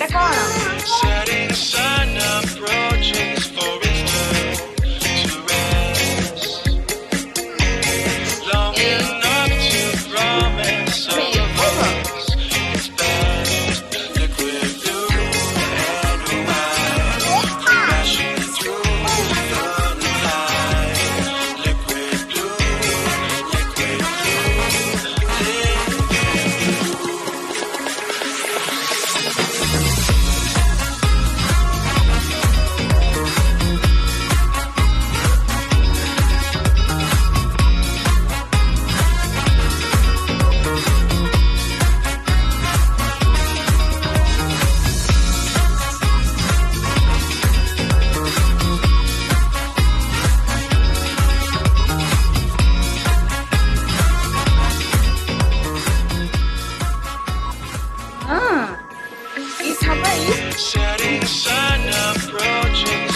Decora. Setting sun approaches for its turn to rest. Long enough to promise all of us its best. Liquid blue and white, crashing through the night. Liquid blue, liquid blue, Its apa is? setting sun approaching